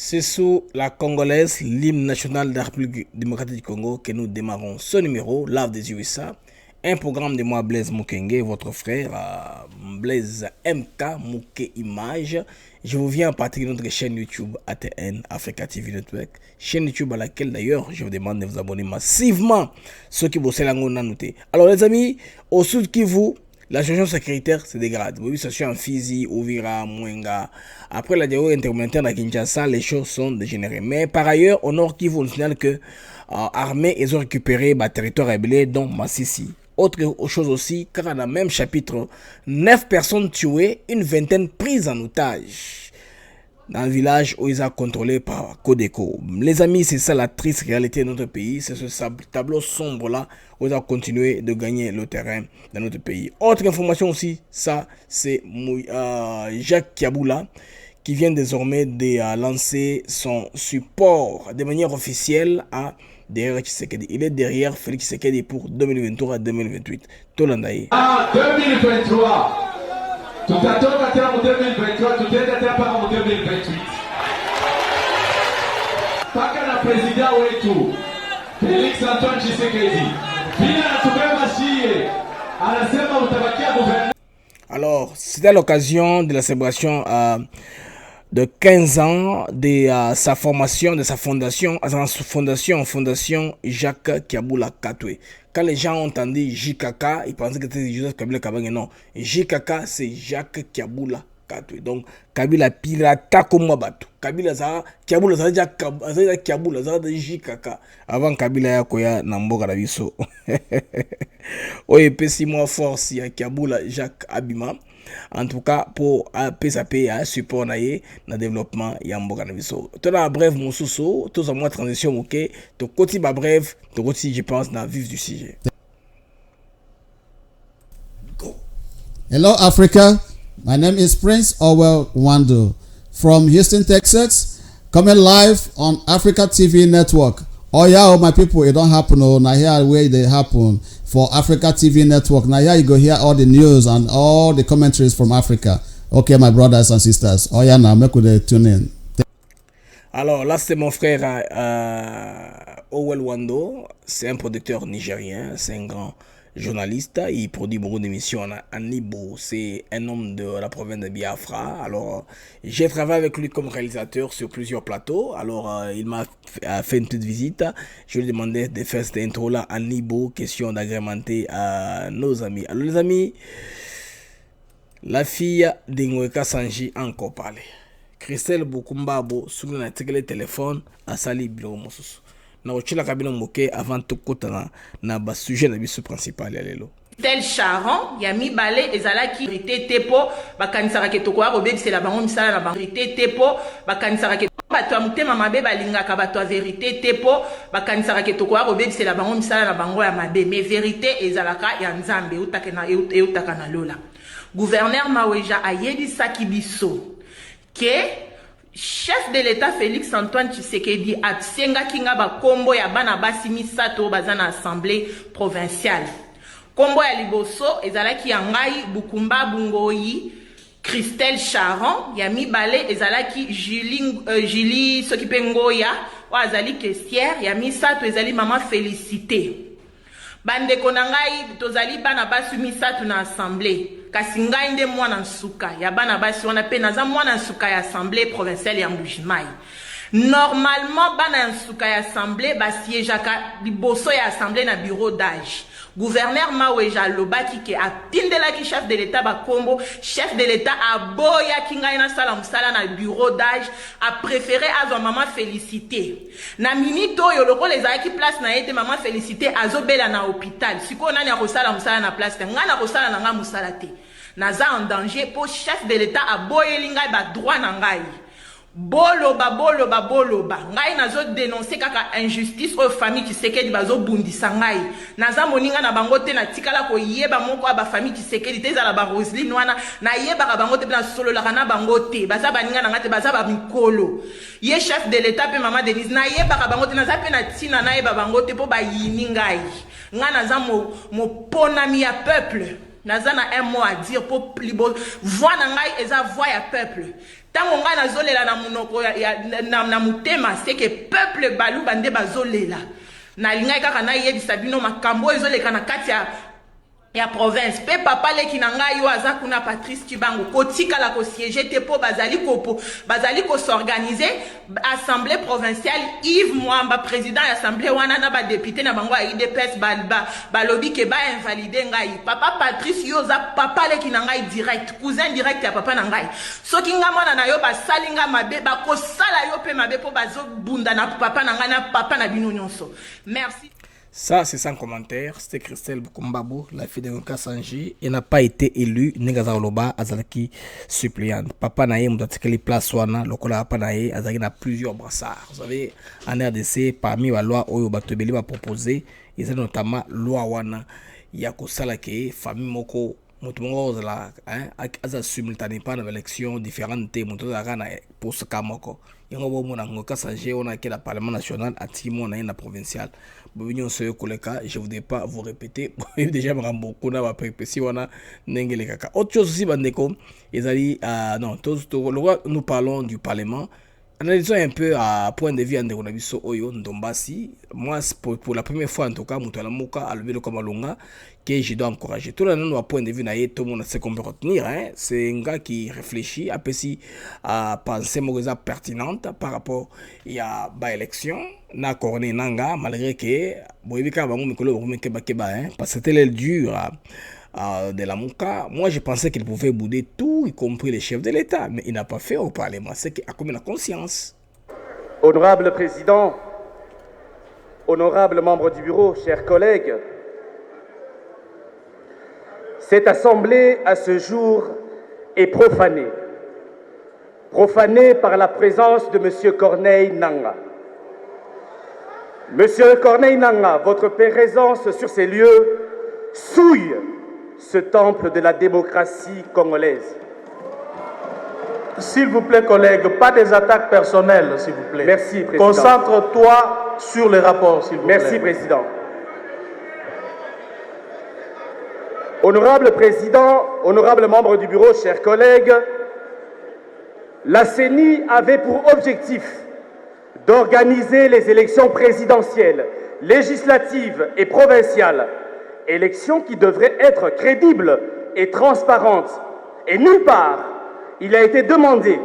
C'est sous la congolaise, l'hymne national de la République démocratique du Congo, que nous démarrons ce numéro, Love des USA. Un programme de moi, Blaise Mukenge, votre frère, Blaise MK, Mouké Image. Je vous viens à partir de notre chaîne YouTube ATN, Africa TV Network. Chaîne YouTube à laquelle d'ailleurs, je vous demande de vous abonner massivement, ceux qui bossent l'angle noté. Alors les amis, au sud Kivu, la situation sécuritaire se dégrade. Oui, ça suit en Fizi, Ouvira, Mwenga. Après la dialogue intercommunautaire à Kinshasa, les choses sont dégénérées. Mais par ailleurs, au nord Kivu, on signale que armées ils ont récupéré le territoire rebelle, dont Massissi. Autre chose aussi, car dans le même chapitre, 9 personnes tuées, une vingtaine prises en otage dans le village où ils sont contrôlés par Codeco. Les amis, c'est ça la triste réalité de notre pays. C'est ce tableau sombre-là où ils ont continué de gagner le terrain dans notre pays. Autre information aussi, ça, c'est Jacques Kiaboula qui vient désormais de lancer son support de manière officielle à derrière Tshisekedi. Il est derrière Félix Tshisekedi pour 2023 à 2028. Tolandaye. 2023. Tutatoka tena mu 2023, tutaenda tena mpaka mu 2028. Paka na president wetu Félix Antoine Tshisekedi vile anatubeba shie, anasema utabakia gouvernement. Alors, c'était à l'occasion de la célébration de 15 ans de sa formation, de sa fondation, Fondation Jacques Kiaboula Katwe. Quand les gens ont entendu JKK, ils pensaient que c'était Joseph Kabila Kabange. Non, JKK c'est Jacques Kiaboula Katwe. Donc, Kabila pirata comme Mabatu. Kabila Zara, Kiaboula Zara, Kiaboula Zara de JKK. Avant Kabila Yakoya Namboka Rabiso. Oye, pessi moi force, il y a Kiaboula Jacques Abima. En tout cas, pour PSAP, support dans le développement, il y a un bon candidat. Tout dans bref, mon sous-sous, tout en moi transition, ok. Tout côté bref, tout côté, je pense, dans le vif du sujet. Go. Hello, Africa. My name is Prince Orwell Wando from Houston, Texas. Coming live on Africa TV Network. Oh yeah, my people, it don't happen. Oh, now here where they happen. For Africa TV Network. Now here you go hear all the news and all the commentaries from Africa. Okay, my brothers and sisters. Oh yeah, now make with tune in. Alors là, c'est mon frère Owel Wando. C'est un producteur nigérien. C'est un grand journaliste. Il produit beaucoup d'émissions en Ibo. C'est un homme de la province de Biafra. Alors, j'ai travaillé avec lui comme réalisateur sur plusieurs plateaux. Alors, il m'a fait une petite visite. Je lui ai demandé de faire cette intro-là en Ibo. Question d'agrémenter à nos amis. Alors, les amis, la fille d'Ingweka Sanji a encore parlé. Christelle Bukumbabo, sur le téléphone, a sali bureau Mosusu. Na ochila kabino moke avant tout kotana na ba sujet na biso principal ya lelo. Tel Charon ya mibale ezalaki vérité tepo bakanisaka ke toko robebisela bango misala na bango vérité tepo bakanisaka ke bato ya mutema mabe balingaka bato ya vérité tepo bakanisaka ke toko robebisela bango misala na bango ya mabe mais vérité ezalaka ya nzambe eutaka na lola. Gouverneur Maweja ayebisaki biso ke chef de l'État Félix Antoine Tshisekedi a tsenga kinga ba kombo ya bana basi misato bazana assemblée provinciale. Kombo ya liboso ezalaki ya ngai Bukumba Bungoyi, Christelle Charon, ya mibale ezalaki Julie Sokipe Ngoya, wa azali caissière, ya misato ezali maman Félicité. Bande konangai tozali bana basi misato na assemblée. Kasi ngai nde mwana nsuka ya bana basi wana pe naza mwana nsuka ya assemblée provinciale ya Mbujimai. Normalement bana nsuka ya assemblée basiejaka liboso ya assemblée na bureau d'âge. Gouverneur Maweja lobaki ke atindelaki chef de l'État bakombo, chef de l'État aboya kingai na sala musala na bureau d'âge, a préféré azwa maman Félicité. Na minute oyo loko les aki place na ete maman Félicité azobela na hôpital. Siko nani akosala musala na place te, ngana kosala na nga musala te. Naza en danger pour chef de l'État aboyeli ngai ba droit na ngai. Boloba. Ngai nazo dénoncer kaka injustice aux familles Tshisekedi bazo bundisa ngai. Naza moninga na bango te na tikala ko yeba moko ba famille Tshisekedi te za la ba Roseline wana na yeba ka bango te na solo la kana bango te. Baza baninga na ngate baza ba mikolo. Ye chef de l'État pe maman Denise na yeba ka bango te na za pe na tina na yeba bango te po ba yini ngai. Nga naza mo ponami ya peuple. Naza na un mot à dire pour libo voix na ngai eza voix ya peuple. Tango nga nazolela na munoko na mutema c'est que peuple balu bande bazolela. Na linga kaka na yebisa bino makambo ezoleka na kati ya province pe papa leki na ngai yo aza kuna Patrice Tibango kotika la ko siéger te po bazali ko s'organiser assemblée provinciale Yves Mwamba président de l'assemblée wana na ba député na bango ya IDPS balobi ke ba invalider ngai papa Patrice yo za papa leki na ngai direct cousin direct ya papa na ngai soki nga mwana na yo basali nga mabe ba ko sala yo pe mabe po bazo bunda na papa na ngai na papa na bino nyonso. Merci. Ça, c'est sans commentaire. C'était Christelle Bukumbabo, la fille de Nka Sanji. Elle n'a pas été élue. Negaza Oloba, Azalaki suppléante. Papa Naye, Moudatikeli Place Wana, Lokola Papa Naye, Azalaki n'a plusieurs brassards. Vous savez, en RDC, parmi la loi Oyo Batobeli va proposer, ils ont notamment loi Wana, Yako Salake, famille Moko, Moutumongo, Aza simultané pas dans l'élection différente, Moutozarana, pour ce cas Moko. Yango bomo na Nka Sanji, on a que le Parlement national, à Timon, na provincial. Je voudrais pas vous répéter. Déjà, beaucoup na si on a n'engele kaka. Autre chose aussi, bandeko, non, nous parlons du Parlement. Analysons un peu à point de vue de Nabiso Oyo Ndombasi. Moi, pour la première fois en tout cas, Moutala Mouka a levé le Kamalonga que je dois encourager. Tout le monde à point de vue naïe, tout le monde sait qu'on peut retenir. C'est un gars qui réfléchit à penser à penser moisa pertinente par rapport à la élection. Na corné nanga malgré que boyebika bango mikolo rumeke bakeba parce que c'était le dur de la Mouka. Moi je pensais qu'il pouvait bouder tout y compris les chefs de l'État mais il n'a pas fait au Parlement, c'est qu'il a comme la conscience. Honorable président, honorable membre du bureau, chers collègues, cette assemblée à ce jour est profanée. Profanée par la présence de M. Corneille Nangaa. Monsieur Corneille Nangaa, votre présence sur ces lieux souille ce temple de la démocratie congolaise. S'il vous plaît, collègues, pas des attaques personnelles, s'il vous plaît. Merci, Président. Concentre-toi sur les rapports, s'il vous plaît. Merci, Président. Honorable Président, honorable membre du bureau, chers collègues, la CENI avait pour objectif d'organiser les élections présidentielles, législatives et provinciales, élections qui devraient être crédibles et transparentes. Et nulle part, il a été demandé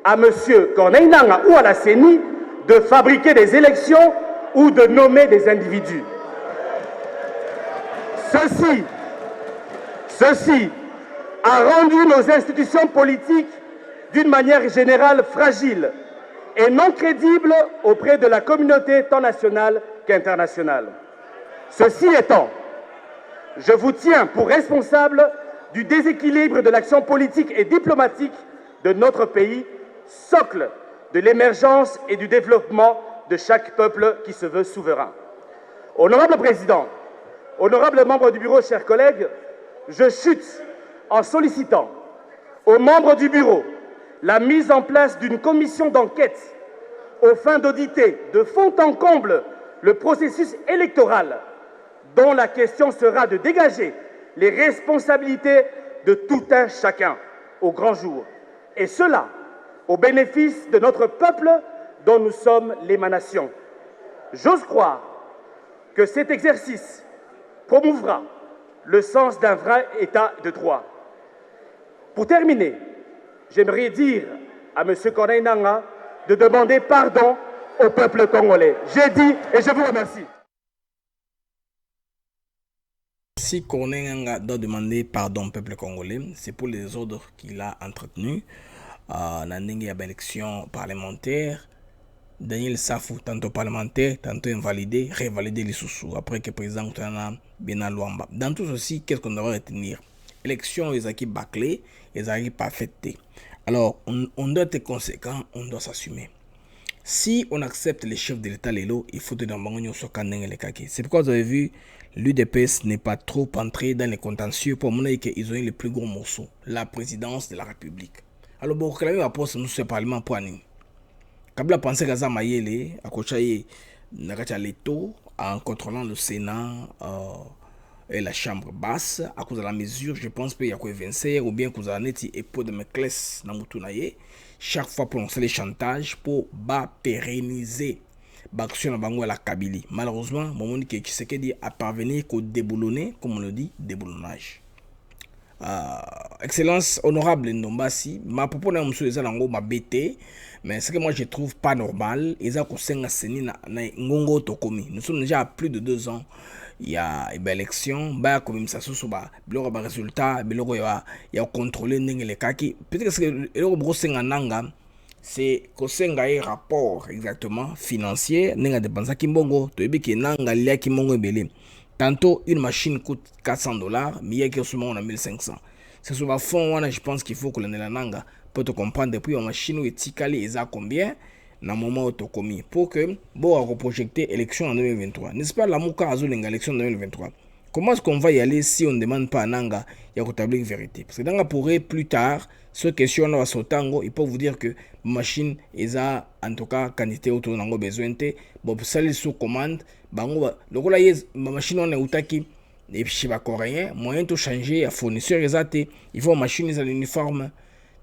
à M. Corneille Nangaa ou à la CENI de fabriquer des élections ou de nommer des individus. Ceci a rendu nos institutions politiques d'une manière générale fragiles et non crédible auprès de la communauté tant nationale qu'internationale. Ceci étant, je vous tiens pour responsable du déséquilibre de l'action politique et diplomatique de notre pays, socle de l'émergence et du développement de chaque peuple qui se veut souverain. Honorable Président, honorable membre du bureau, chers collègues, je chute en sollicitant aux membres du bureau la mise en place d'une commission d'enquête aux fins d'auditer de fond en comble le processus électoral dont la question sera de dégager les responsabilités de tout un chacun au grand jour. Et cela au bénéfice de notre peuple dont nous sommes l'émanation. J'ose croire que cet exercice promouvra le sens d'un vrai état de droit. Pour terminer, j'aimerais dire à M. Corneille Nangaa de demander pardon au peuple congolais. J'ai dit et je vous remercie. Si Corneille Nangaa doit demander pardon au peuple congolais, c'est pour les ordres qu'il a entretenus dans l'élection parlementaire. Daniel Safou, tantôt parlementaire, tantôt invalidé, révalidé les sous-sous, après que le président Bena Luamba. Dans tout ceci, qu'est-ce qu'on doit retenir? Élection, ils ont bâclé, ils n'ont pas fêté. Alors, on doit être conséquent, on doit s'assumer. Si on accepte les chefs de l'État, il faut tenir le c'est pourquoi vous avez vu, l'UDPS n'est pas trop entré dans les contentieux pour montrer qu'ils ont eu les plus gros morceaux, la présidence de la République. Alors, bon, quand même, après, nous sommes parlement pour nous. Kabila pensait qu'Aza Mayele a coaché Leto en contrôlant le Sénat et la Chambre basse à cause de la mesure, je pense qu'il y a quoi 25 ou bien que vous avez et pour de Mekles Namutunaye. chaque fois pour lancer les chantages pour pérenniser l'action de la Kabylie. Malheureusement, moment que Tshisekedi a parvenu qu'au déboulonner, comme on le dit, déboulonnage. Excellence honorable Ndombasi, ma propos na monsieur eza lango ma BT, mais ce que moi je trouve pas normal, eza ko senga seni na ngongo tokomi. Nous sommes déjà à plus de 2 ans. Il y a une élection, bah comme ça se soba, biloko ba résultat, biloko ya contrôler ndenge le kaki. Peut-être que le gros senga nanga, c'est ko senga un rapport exactement financier, ndenge dépensa kimbongo, to yebi ki nanga lia kimbongo ebele. Tantôt, une machine coûte $400, mais il y a qui on a 1500. C'est sur le fond, je pense qu'il faut que l'on ait la nanga pour te comprendre depuis une machine où est à combien dans le moment où tu as commis. Pour que, bon, on projeter l'élection en 2023. N'est-ce pas l'amour qu'a l'élection en 2023? Comment est-ce qu'on va y aller si on ne demande pas à nanga, il y a établir une vérité? Parce que dans la pourrait plus tard, ce question là va tango, il peut vous dire que machine est en tout cas quantité autour d'un besoin de bon ça les sous commande bango donc là ma machine on est outaki et puis chez les coréens moyen de changer à fournisseur exact il faut machine à l'uniforme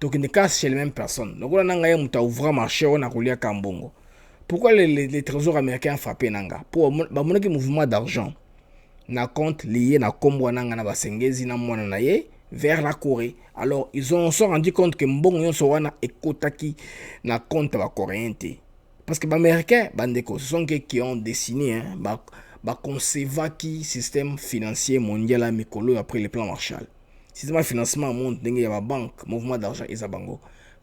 donc il ne casse chez les mêmes personnes donc là nanga ya muta ouvrir marché on a coulé kambongo. Pourquoi les trésors américains frappé nanga pour monaki mouvement d'argent na compte lié na kombo nanga na basengezi na mwana na ye vers la Corée. Alors, ils ont se rendu compte que mbongo yonso wana ekotaki na compte ba coréen te. Parce que les Américains, bandeko, ce sont ceux qui ont dessiné concevoir qui système financier mondial à Mikolo après le plan Marshall. Système de financement monde dengue ya banque, mouvement d'argent et bango.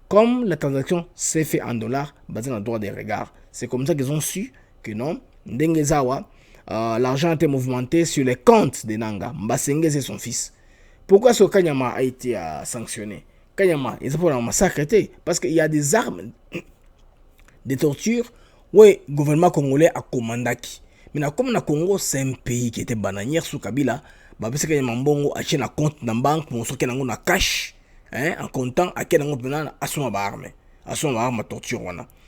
Comme la transaction s'est fait en dollars, basé dans le droit des regards, c'est comme ça qu'ils ont su que non, dengue zawa, l'argent a été mouvementé sur les comptes de Nanga. Mbasenge c'est son fils. Pourquoi ce Kanyama a été sanctionné? Kanyama, ils ont pour un massacre parce qu'il y a des armes de torture où le gouvernement congolais a commandé. Mais comme le Congo, c'est un pays qui était bananière sous Kabila, parce que Kanyama Mbongo a acheté un compte dans la banque pour ce qu'il y a cash, en comptant à quel moment à son arme, torture.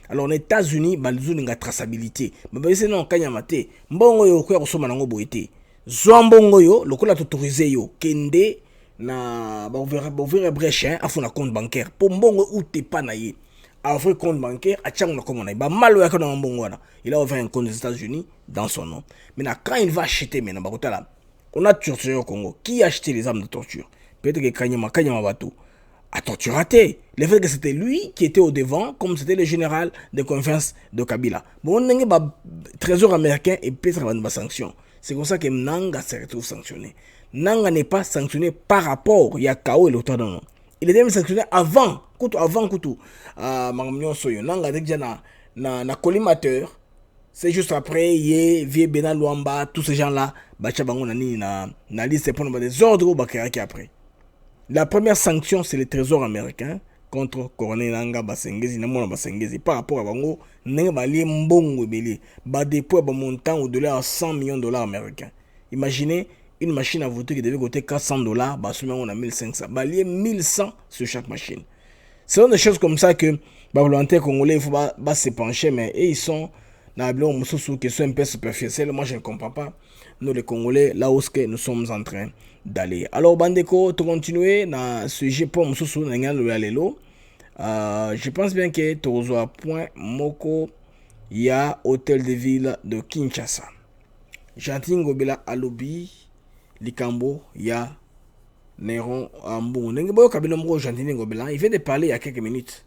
Alors, les États-Unis, ils ont une traçabilité. Mais c'est non, Kanyama te, Mbongo yo kwa kusoma nango boite. Zwambongo yo, lokola autorisé yo, kende na ba ouvrir brèche à fond compte bancaire pour mbongo ou t'es pas naïe à ouvrir compte bancaire à tchang na comme on a ba malo ya kana mbongo na il a ouvert un compte aux États-Unis dans son nom. Maintenant quand il va acheter maintenant bakota là on a torturé au Congo qui a acheté les armes de torture peut-être que Kanyama Batou a torturé le fait que c'était lui qui était au devant comme c'était le général de confiance de Kabila bon on a ba trésor américain et peut-être ba sanction. C'est comme ça que Nanga se retrouve sanctionné. Nanga n'est pas sanctionné par rapport à Kao et l'auteur d'un nom. Il est même sanctionné avant Koutou. Nanga déjà na collimateur. C'est juste après, Vie Bena Luamba, tous ces gens-là, Bachabango na liste pour des ordres au Bakiraki après. La première sanction, c'est le trésor américain contre Colonel Nanga Basengezi, Namona Basengezi, par rapport à Bango, Nengbali Mbongo Beli, dépôt à montant au-delà de $100 millions américains. Imaginez une machine à voter qui devait coûter $400, seulement on a 1500, lié 1100 sur chaque machine. Ce sont des choses comme ça que les volontaires congolais, il faut se pencher, mais ils sont dans les qui sont un peu superficiels. Moi, je ne comprends pas. Nous, les Congolais, là où nous sommes en train d'aller. Alors, Bandeko, tu continues dans ce sujet pour nous je pense bien que tu as point Moko, il y a hôtel de ville de Kinshasa. Gentil Ngobela Alobi, Likambo, il y a Néron Ambou. Il vient de parler il y a quelques minutes.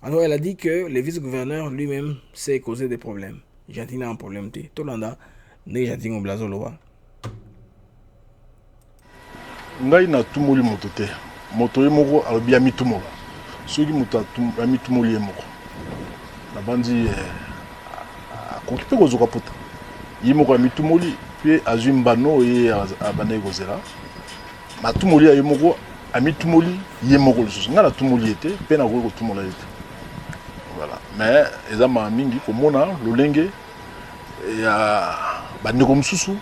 Alors, elle a dit que le vice-gouverneur lui-même s'est causé des problèmes. Gentil a un problème. Tolanda, Gentil Ngobela Zoloa. Ngai na tumoli moto te moto ye moko alobi ya mitumola soki moto ya mitumoli ye moko na bandi akoki mpe kozoka pota ye moko ya mitumoli mpe azwi mbano ye abandaki kozela matumoli ya ye moko amitumoli ye moko lisusu ngai natumoli ye te mpe nakoki kotumola ye te voilà mais eza maa mingi komona lolenge ya bandeko mosusu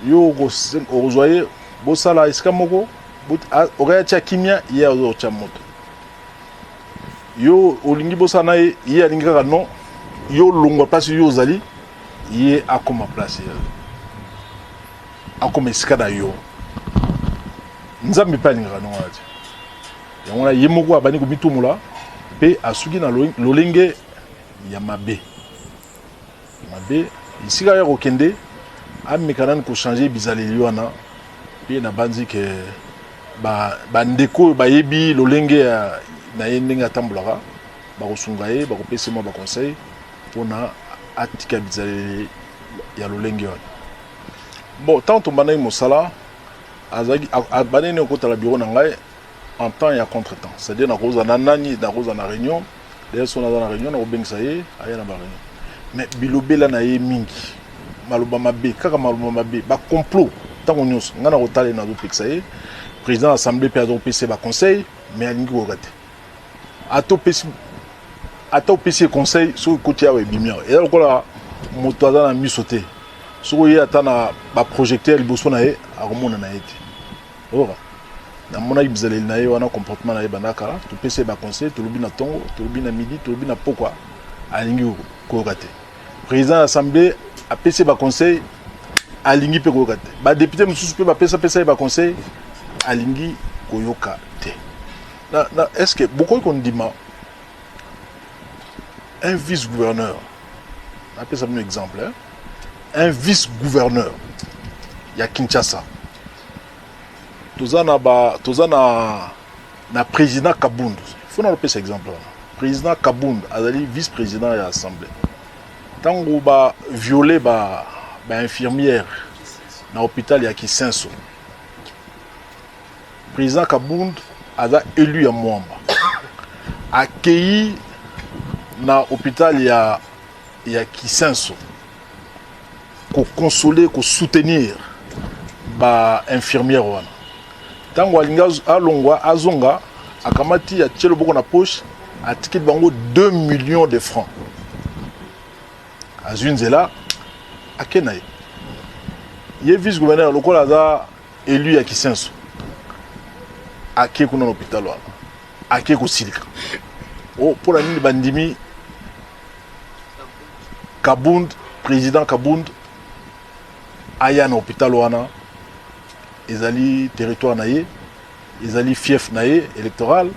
yo okozwa ye bosala esika moko okaya tia kimia ye azotia moto yo olingi bosala na ye alingi kaka non yo longwa place yo ozali ye akoma place akoma esika na yo nzambe mpe alingaka nongo ati yango wana ye moko abandi komitumola pe asuki na lolenge ya mabe isika ya kokende amekana ko changer bizaleli wana pe na banzi ke bandeko bayebi lolenge na ye ndenge atambulaka bakosunga ye bakopesa mwa baconseil mpona atika bizaleli ya lolenge wana bon tant tombandaki mosala azalaki bandeni okotala bureau na ngai en temps ya contre-temps c'est-à-dire nakoza na nani nakoza na réunion d'ailleurs so naza na réunion nakobengisa ye aya na baréunion mais bilobela na ye mingi maloba mabe kaka maloba mabe bacomplot ntango nyonso ngai nakotala ye nazopekisa ye président assemblée mpe azopesa baconseil mais alingi koyoka te ata opesi ye conseil soki ekoti awa ebimi awa eza lokola moto aza na miso te soki oye ata na baprojecteur liboso na ye akomona na ye te oka namonaki bizaleli na ye wana comportement na ye banda kala topesi ye baconseil tolobi na ntongo tolobi na midi tolobi na pokwa alingi koyoka te président assemblée apesi ye baconseil alingi mpe koyoka te badepute mosusu mpe bapesapesa ye baconseil alingi koyoka te est ce que bokoki kondima un vice-gouverneur appelle ça un exemple hein? Un vice-gouverneur il y a Kinshasa tozana na président Kabund il faut nous cet exemple là président Kabund azali vice-président de l'Assemblée tango ba violer ba infirmière na hôpital ya Kisenso président Kabund a élu à Mwamba accueilli na hôpital ya Kisenso ko consoler ko soutenir ba infirmière wana tango alinga alongwa azonga akamati ya tchelo boko na poche a ticket bango 2 millions de francs azunzela akenaye ye vice gouverneur lokola za élu ya Kisenso ake kuna hôpital wana ake ko silika oh pour la nini bandimi Kabund président Kabund aya na hôpital wana ezali territoire na ye ezali fief na ye électoral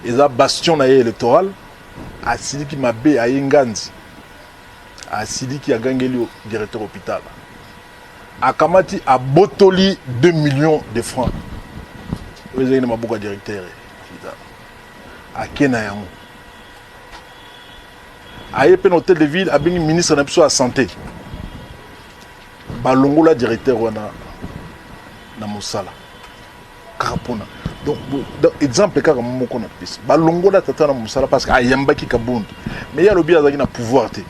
eza bastion na ye électoral asiliki mabe aye nganzi asiliki agangeli directeur hôpital akamati abotoli 2 millions de francs ezali na mabuka directeur akena yango aye pe hôtel de ville abengi ministre na biso ya santé balongola directeur wana na mosala kapona donc exemple kaka moko na pesi balongola tata na mosala parce que ayambaki Kabund mais ya lobi azaki na pouvoir te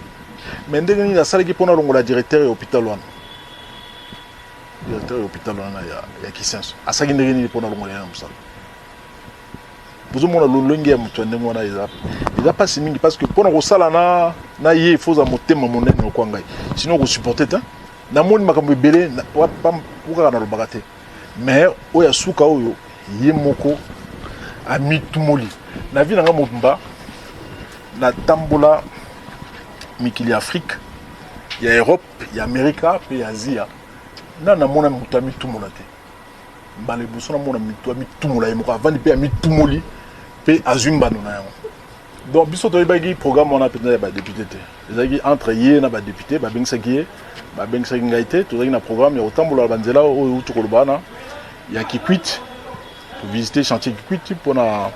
mais ndenge nini asalaki pona longola directeur ya hôpital wana directeur ya hôpital wana ya Kisenso asaki ndenge nini pona longola na mosala vous avez l'olongi ya mutu ndenge wana eza pas si mingi parce que pona kosala na ye faut za motema monene ko ngai sinon ko supporter ta na moni makambo ebele pokaka na lobaka te mais oya suka oyo ye moko amitumoli na vi nanga mobimba na tambola mikili Afrique ya Europe ya Amerika pe ya Asia na mona mutu amitumola te mbale buso na mona mutu amitumola ye moko avandi pe amitumoli pe azumbano na yango donc biso toyebaki programme wana peut-être ba député te ezaki entre ye na ba député ba bengisaki ye ba bengisaki ngai te tozaki na programme ya otambola banzela oyo utukolobana ya Kikwit pour visiter chantier Kikwit pona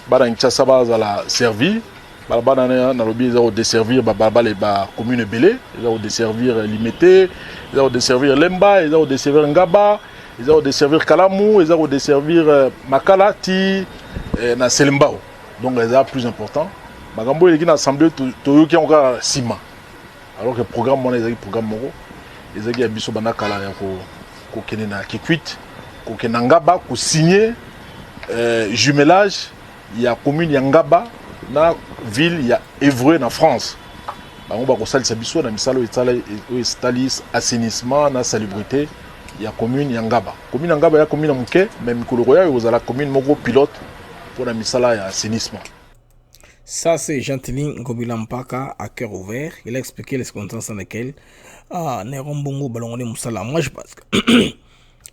bana Kinshasa bazala servi bana na lobi za desservir ba commune belé za desservir Limité za desservir Lemba za desservir Ngaba za desservir Kalamu za desservir Makala ti na Selembao donc c'est plus important makambo eleki na assemblée toyoki encore sima alors que le programme mon ezaki programme moko ezaki ya biso bana kala ya ko kene na Kikwit ko kenangaba ko signer jumelage ya commune ya Ngaba na ville ya Évreux na France bango ba ko salisa biso na misalo estalis assainissement na salubrité ya commune ya Ngaba ya commune muke mais mikolo ya ozala commune moko pilote pour la misala ya assainissement. Ça, c'est Gentilin Ngobila Mpaka à cœur ouvert. Il a expliqué les circonstances dans lesquelles Néron Bongo Balongone Moussala. Moi, je pense que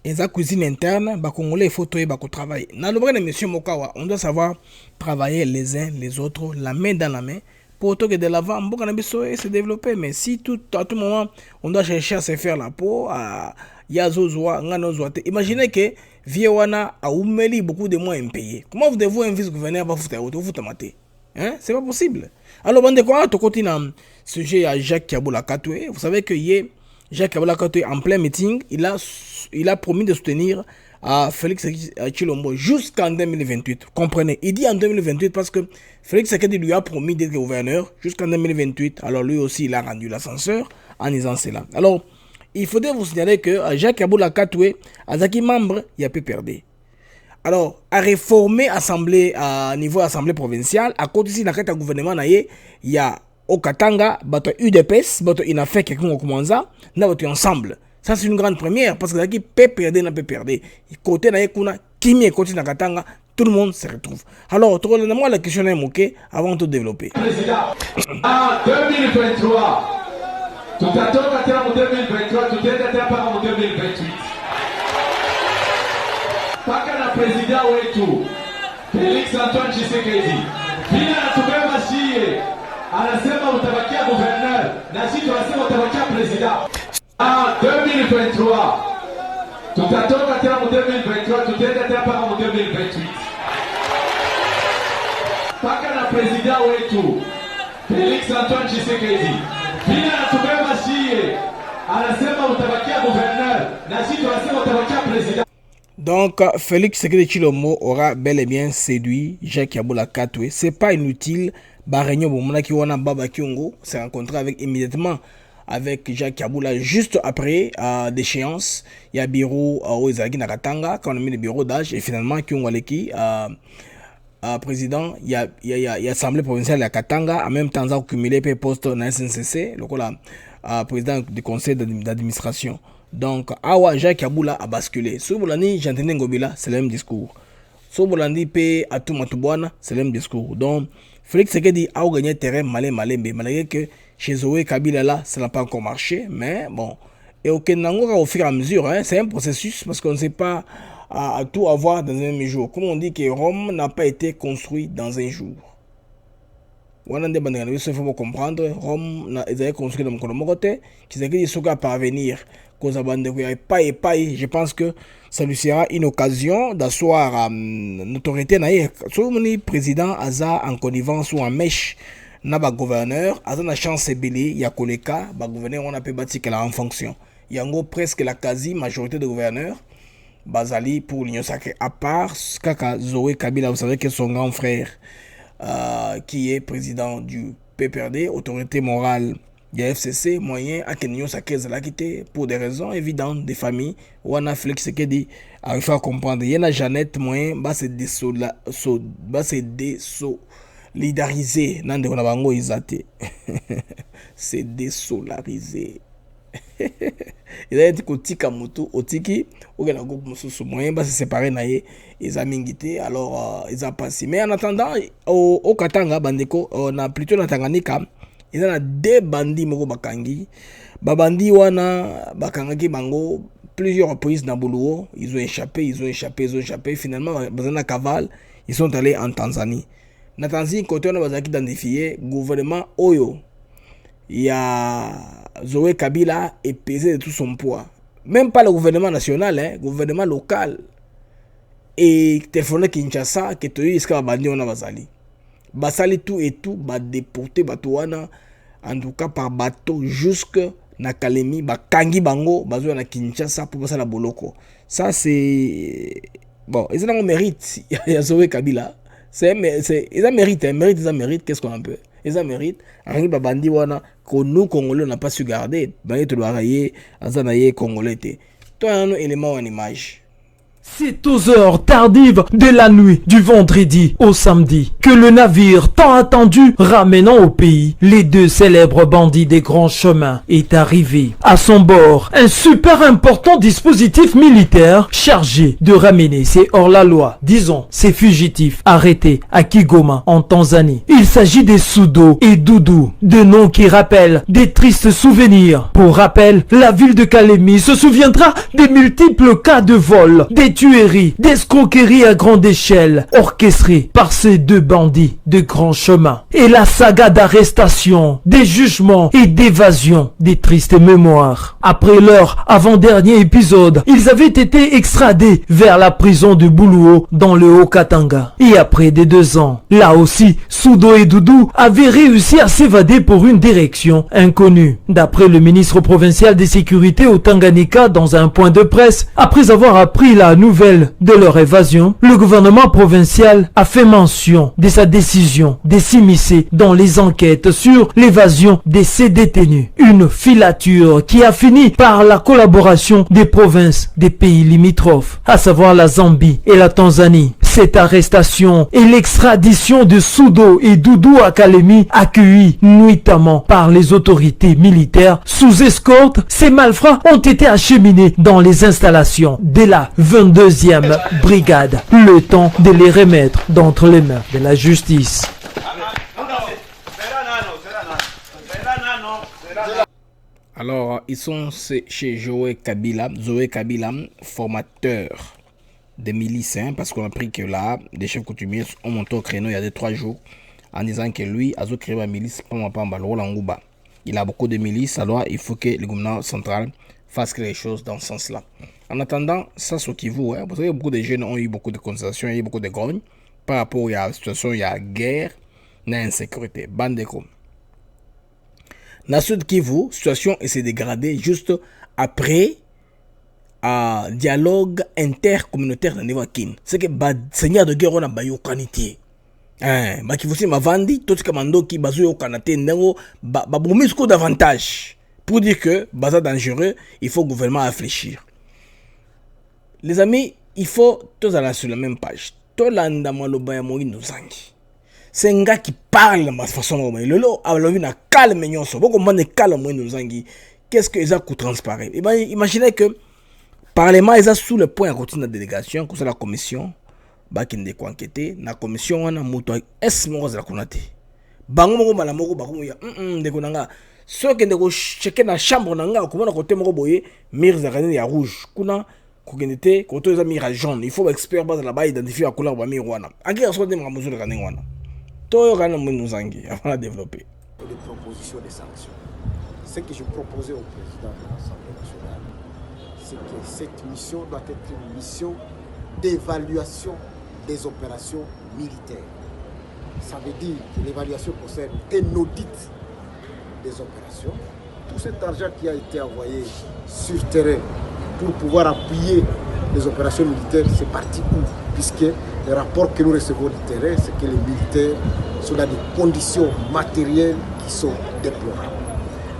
Et la cuisine interne, bah Congolais il faut travailler. Dans le de Monsieur Mokawa, on doit savoir travailler les uns les autres, la main dans la main, pour que de l'avant, on peut se développer. Mais si à tout moment, on doit chercher à se faire la peau, à Yazozwa, Nganozwate. Imaginez que Viewana a oumeli beaucoup de mois impayés. Comment vous devez un vice-gouverneur va vous mater? Hein? C'est pas possible. Alors, on quoi, tout côté dans sujet à Jacques Kaboula Katoué. Vous savez que Jacques Kaboula Katoué, en plein meeting, il a promis de soutenir Félix Tshilombo jusqu'en 2028. Comprenez, il dit en 2028 parce que Félix Tshisekedi lui a promis d'être gouverneur jusqu'en 2028. Alors lui aussi, il a rendu l'ascenseur en disant cela. Alors, il faudrait vous signaler que Jacques Kaboula Katoué, Azaki membre, il a pu perdre. Alors, à réformer l'Assemblée à niveau assemblée provinciale, à côté de la gouvernement, il y a au Katanga, bato UDPS, bato Inafek, quelqu'un comme ça, nous ensemble. Ça c'est une grande première parce que qui peut perdre, n'a peut perdre. Côté na kuna kimi côté na Katanga, tout le monde se retrouve. Alors, moi la question est moquée avant de développer. Président, en 2023, tout à l'heure en 2023, tout à l'heure en 2028. Paka na président wetu Félix Antoine Tshisekedi bila natubeba shie anasema utabakia gouverneur na sisi tunasema utabakia président. En 2023 tutatoka tena mu 2023 tutaenda tena mpaka mu 2028. Paka na président wetu Félix Antoine Tshisekedi bila natubeba shie anasema utabakia gouverneur na sisi tunasema utabakia président. Donc, Félix Tshisekedi Tshilombo aura bel et bien séduit Jacques Kaboula Katoué. C'est pas inutile. Barenyo Bomona qui wana Baba Kyongo s'est rencontré immédiatement avec Jacques Kaboula juste après d'échéance. Il y a bureau au Ezagi Nakatanga quand on a mis le bureau d'âge et finalement Kyongo Aleki président. Il y a assemblée provinciale à Katanga en même temps ça accumulé pour poste dans la SNCC, le président du conseil d'administration. Donc, Awa Jacques Kaboula a basculé. Sobolani, j'entendais Ngobila, c'est le même discours. Sobolani, P. Atou Matouboana, c'est le même discours. Donc, Félix Tshisekedi a gagné terrain malgré que chez Zoé Kabila là, ça n'a pas encore marché. Mais bon, et au Kenango, au fur et à mesure, hein, c'est un processus parce qu'on ne sait pas à tout avoir dans un même jour. Comme on dit que Rome n'a pas été construit dans un jour. Il faut comprendre, Rome a été construit dans mon côté, qui s'est parvenir. Je pense que ça lui sera une occasion d'asseoir l'autorité. Si le président Aza en connivence ou en mèche, n'a gouverneur, Aza na chance il y a Koleka, gouverneur on a pu bâtir qu'elle en fonction. Il y a presque la quasi-majorité de gouverneurs, Bazali pour l'Union sacrée, à part Kaka Zoé Kabila, vous savez que son grand frère, qui est président du PPRD, autorité morale. Il y a FCC, moyen à Kenyon Sakez l'a quitté pour des raisons évidentes des familles. Ou on a Félix Tshisekedi arrive à comprendre. Il y a Jeannette moyen, se désolidariser. Nande on a bango isate. C'est désolariser. Il a été kotika moto otiki ou la groupe mususu moyen se séparer naie ils a mingité alors ils a passé. Mais en attendant au Katanga bandeko on a plutôt na Tanganyika. Il y a deux bandits moko bakangi. Babandi wana bakangaki bango plusieurs reprises dans Buluo. Ils ont échappé. Finalement, bazana cavale, ils sont allés en Tanzanie. Na Tanzanie, côté on a identifié gouvernement Oyo. Il y a Zoé Kabila est pesé de tout son poids. Même pas le gouvernement national, hein, gouvernement local. Et téléphoné Kinshasa, que tu es bandi on a bazali. Basali tout et tout, déporté Batouana, en tout cas par bateau jusque na Kalemi, Kangi Bango, bazo na Kinshasa pour passer la Boloko. Ça c'est bon, ils ont un mérite. Il y a Zoé Kabila. Ils ont mérite, qu'est-ce qu'on peut? Ils ont mérite. Arrive Babandi wana que nous Congolais n'a pas su garder. Bah tu dois rayer, azanaye Congolais. Toi un élément en image. C'est aux heures tardives de la nuit du vendredi au samedi que le navire tant attendu ramenant au pays les deux célèbres bandits des grands chemins est arrivé. À son bord, un super important dispositif militaire chargé de ramener ces hors-la-loi, disons ces fugitifs arrêtés à Kigoma en Tanzanie. Il s'agit des Sudo et Doudou, deux noms qui rappellent des tristes souvenirs. Pour rappel, la ville de Kalemi se souviendra des multiples cas de vol, des tueries, d'escroqueries à grande échelle, orchestrées par ces deux bandits de grand chemin. Et la saga d'arrestation, des jugements et d'évasion des tristes mémoires. Après leur avant-dernier épisode, ils avaient été extradés vers la prison de Bouluo dans le Haut-Katanga. Et après des 2 ans, là aussi, Sudo et Doudou avaient réussi à s'évader pour une direction inconnue. D'après le ministre provincial des sécurités au Tanganyika dans un point de presse, après avoir appris la nouvelle de leur évasion, le gouvernement provincial a fait mention de sa décision de s'immiscer dans les enquêtes sur l'évasion de ces détenus. Une filature qui a fini par la collaboration des provinces des pays limitrophes, à savoir la Zambie et la Tanzanie. Cette arrestation et l'extradition de Sudo et Doudou à Kalemi, accueillis nuitamment par les autorités militaires sous escorte, ces malfrats ont été acheminés dans les installations de la 22e brigade, le temps de les remettre d'entre les mains de la justice. Alors, ils sont chez Zoé Kabila, formateur des milices, parce qu'on a appris que là, des chefs coutumiers ont monté au créneau il y a 3 jours en disant que lui a créé une milice il a beaucoup de milices, alors il faut que le gouvernement central fasse quelque chose dans ce sens-là. En attendant, ça sur Kivu, vous savez, beaucoup de jeunes ont eu beaucoup de conversations, il y a eu beaucoup de grognes par rapport à la situation, il y a guerre, il y a insécurité. Bandeko. Dans le sud Kivu, la situation s'est dégradée juste après un dialogue intercommunautaire dans le Kin. C'est que le seigneur de guerre a eu kanité. Kivu si ma vandi, tout ce que mando qui bazo yo kanate nengo ba bomisko davantage pour dire que baza dangereux, il faut le gouvernement réfléchir. Les amis, il faut tous aller sur la même page. Tolanda maloba ya moyi nozangi. C'est un gars qui parle de ma façon. Lolo a vu na calme nyonso. Beaucoup de calme moyi nozangi. Qu'est-ce que ça coûte transparaître? Imaginez que Parlement est sous le point à continuer la délégation, comme ça la commission, bakinde ko enquêter, la commission wana moto est mo za konate. Bango moko mala moko bakumu ya ndeko nanga. So que ndeko checker na chambre nanga ko mona côté moko boye mire za kanene ya rouge. Kuna ko genete ko to za mire jaune. Il faut expert base là-bas identifier la couleur ba mire wana. Angi so de ma mesure kanene wana. To kana mo nuzangi avant de développer. Des propositions de sanctions. Ce que je proposais au président de l'Assemblée nationale, c'est que cette mission doit être une mission d'évaluation des opérations militaires. Ça veut dire que l'évaluation concerne un audit des opérations. Tout cet argent qui a été envoyé sur terrain pour pouvoir appuyer les opérations militaires, c'est parti où? Puisque les rapports que nous recevons du terrain, c'est que les militaires sont dans des conditions matérielles qui sont déplorables.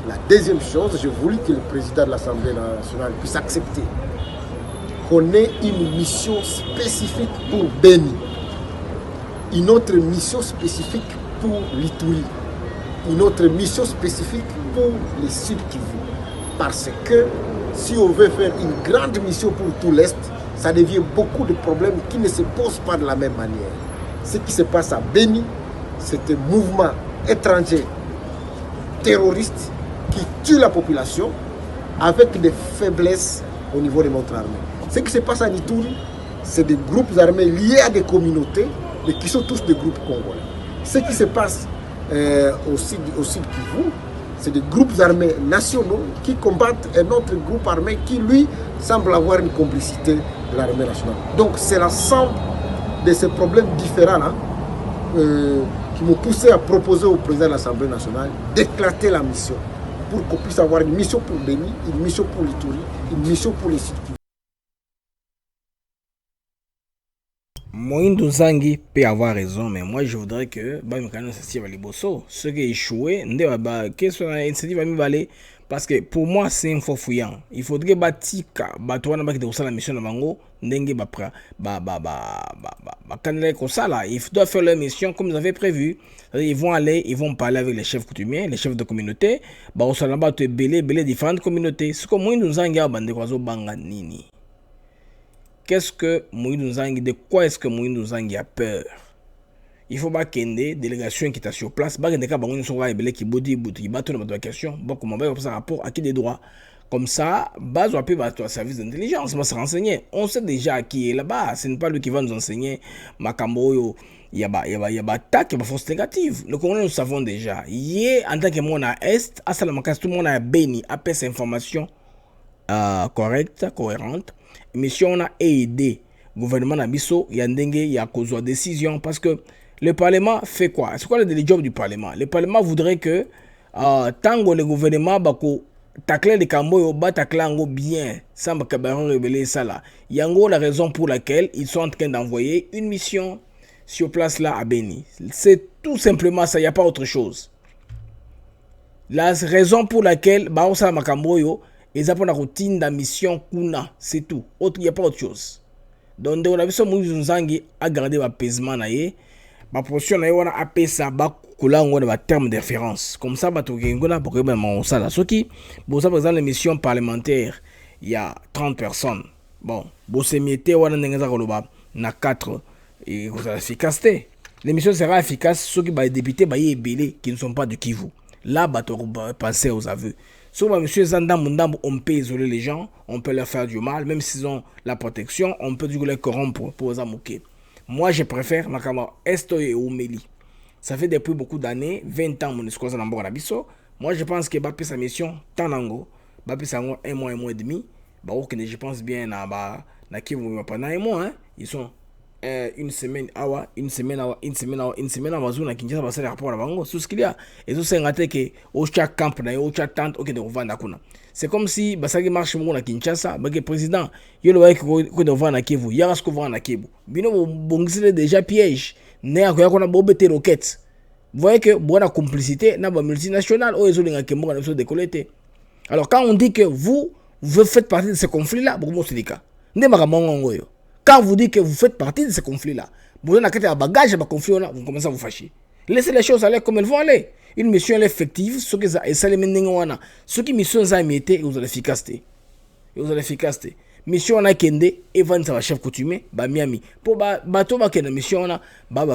La deuxième chose, j'ai voulu que le président de l'Assemblée nationale puisse accepter qu'on ait une mission spécifique pour Beni, une autre mission spécifique pour l'Ituri, une autre mission spécifique pour les Sud Kivu. Parce que si on veut faire une grande mission pour tout l'Est, ça devient beaucoup de problèmes qui ne se posent pas de la même manière. Ce qui se passe à Beni, c'est un mouvement étranger terroriste qui tue la population avec des faiblesses au niveau de notre armée. Ce qui se passe à Ituri, c'est des groupes armés liés à des communautés, mais qui sont tous des groupes congolais. Ce qui se passe au sud Kivu, c'est des groupes armés nationaux qui combattent un autre groupe armé qui, lui, semble avoir une complicité de l'armée nationale. Donc c'est l'ensemble de ces problèmes différents qui m'ont poussé à proposer au président de l'Assemblée nationale d'éclater la mission pour qu'on puisse avoir une mission pour Beni, une mission pour l'Ituri, une mission pour les Sud Kivu. Moïndo Zangi peut avoir raison, mais moi je voudrais que ceux qui échouent, qu'est-ce qu'on a initiative à mi balé Parce que pour moi, c'est un faux fouillant. Il faudrait batika, batouana baki de la mission de Bango, n'engue ils doivent faire leur mission comme ils avaient prévu. Ils vont aller, ils vont parler avec les chefs coutumiers, les chefs de communauté. Bah, au salamba, tu es belé différentes communautés. Ce que moi, nous avons bande banga nini. Qu'est-ce que moi, nous avons, de quoi est-ce que moi, nous avons peur? Il faut pas qu'il y ait une délégation qui est sur place. Il faut que qui body qui battent dans la question. Bon, comment on va rapport à qui des droits. Comme ça, base on peut battre un service d'intelligence, on va se renseigner. On sait déjà qui est là-bas. Ce n'est pas lui qui va nous enseigner. Makambo, il y a attaque, il y a force négative. Le Congolais, nous savons déjà. Hier, en tant que monde à Est, à Salamanca, tout le monde a béni, a fait cette information correcte, cohérente. Mais si on a aidé le gouvernement Nabiso, il y a une cause de décision parce que le Parlement fait quoi? C'est quoi le job du Parlement? Le Parlement voudrait que tant que le gouvernement tacler les Camboyo, tacler bien, sans révéler ça là. Il y a la raison pour laquelle ils sont en train d'envoyer une mission sur place là à Beni. C'est tout simplement ça, il n'y a pas autre chose. La raison pour laquelle Baosa Makamboyo, ils ont la routine de mission Kuna, c'est tout. Il n'y a pas autre chose. Donc, on a vu ça, nous avons gardé l'apaisement. Ma position na wana apesa ba kula ngo na terme de référence comme ça ba to ngona pour que ben ça là ce qui bon ça par exemple l'émission parlementaire il y a 30 personnes bon bo semité wana ndenga koloba na 4 et vous efficacité l'émission sera efficace ceux qui ba députés ba yebele qui ne sont pas du Kivu là ba to penser aux aveux sur monsieur Zandam on peut isoler les gens on peut leur faire du mal même s'ils ont la protection on peut du les corrompre pour les amouquer. Moi, je préfère Makama Esto et Oumeli. Ça fait depuis beaucoup d'années, 20 ans, mon escouade en Borabiso. Moi, je pense que Bapé sa mission, Tanango, Bapé sa un mois et demi. Je pense bien na Kivu pendant un mois. Hein. Ils sont une semaine à Mazuna, qui ne pas rapport à Bango. Tout ce qu'il y a. Et tout ça, c'est que au chaque camp, au chaque tente, ok, de revendre. C'est comme si Basagi marche à Kinshasa, le président, il y a que vendre à Kivu, il y a ce que vendre à Kivu. Bino bongisi déjà piège. Né à quoi qu'on a bobé roquettes. Vous voyez que bonne complicité n'a pas multinationale ou ils ont des Kimbo à décolleté. Alors quand on dit que vous faites partie de ce conflit là, beaucoup c'est le cas. Quand vous dites que vous faites partie de ce conflit là, vous avez un bagage de conflit là, vous commencez à vous fâcher. Laissez les choses aller comme elles vont aller. Une mission est effective, ce qui mission est émise, vous avez l'efficacité. Vous avez l'efficacité. Mission on a kende et vendre sa chef coutumier, Miami. Pour bateau ba kende mission on a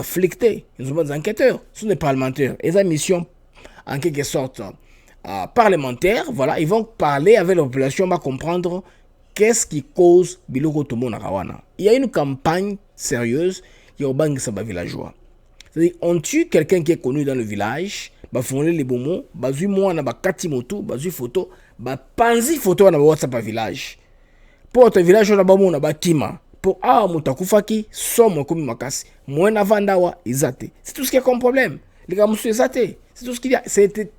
flicté. Ils sont des enquêteurs, ce sont des parlementaires. Et la mission en quelque sorte parlementaire, voilà, ils vont parler avec la population, va comprendre qu'est-ce qui cause biloko tout monde na. Il y a une campagne sérieuse, il y a bang sa villageois. C'est-à-dire on tue quelqu'un qui est connu dans le village, ba fondé les bons mots, ba zui moi na ba kati moto, ba zui photo, ba panzi photo na WhatsApp village. Pour ton village on a ba mona ba kima. Pour mutakufaki somo comme makasi. Moi na vandawa izate. C'est tout ce qui est comme problème. Les gars monsieur izate. C'est tout ce qu'il y a. C'est